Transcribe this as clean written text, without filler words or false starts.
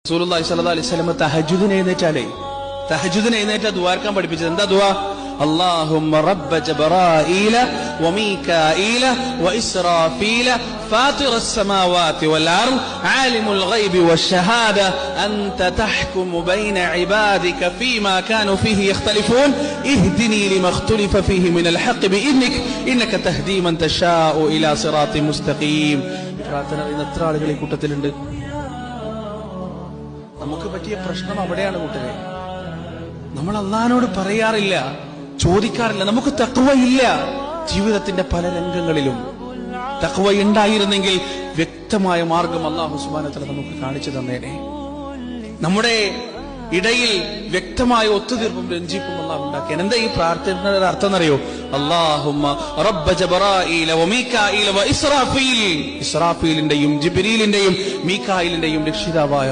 റസൂലുള്ളാഹി സ്വല്ലല്ലാഹു അലൈഹി വസല്ലം തഹജ്ജുദിന് എഴുന്നേറ്റാ ദുആർക്കാൻ പഠിപ്പിച്ചത്. എന്താ ദുആ? അല്ലാഹുമ്മ റബ്ബ ജബ്രായീല വമീകായീല വഇസ്റാഫീല ഫാത്തിറസ് സമാവാതി വൽ അർദ് ആലിമുൽ ഗൈബി വശ്ശഹാദ അൻത തഹ്കുമു ബൈന ഇബാദിക ഫീമാ കാനൂ ഫീഹി യഖ്തലിഫൂൻ ഇഹ്ദിനി ലിമാ ഇഖ്തുലിഫ ഫീഹി മിനൽ ഹഖ് ബിഇദ്നിക ഇന്നക തഹ്ദീ മൻ തശാഉ ഇലാ സിറാത്തിൻ മുസ്തഖീം. പ്രാർത്ഥന എത്ര ആളുകൾ ഈ കൂട്ടത്തിലുണ്ട്? നമുക്ക് പറ്റിയ പ്രശ്നം അവിടെയാണ് കൂട്ടരെ. നമ്മൾ അല്ലാഹുവിനോട് പറയാറില്ല, ചോദിക്കാറില്ല. നമുക്ക് തഖ്വയില്ല. ജീവിതത്തിന്റെ പല രംഗങ്ങളിലും തഖ്വ ഉണ്ടായിരുന്നെങ്കിൽ വ്യക്തമായ മാർഗം അല്ലാഹു സുബ്ഹാനഹു വ തആല നമുക്ക് കാണിച്ചു തന്നേനെ. നമ്മുടെ ഇടയിൽ വ്യക്തമായ ഒത്തുതീർപ്പും രഞ്ജിപ്പും അല്ലാഹു ഉണ്ടാക്കിയാണ്. എന്താ ഈ പ്രാർത്ഥനയുടെ അർത്ഥം എന്നറിയോ? അല്ലാഹുമ്മ റബ്ബ ജബ്രായീല വമീകായീല വഇസ്റാഫീൽ. ഇസ്റാഫീലിന്റെയും ജിബ്രീലിന്റെയും മീകായിലിന്റെയും രക്ഷിതാവായ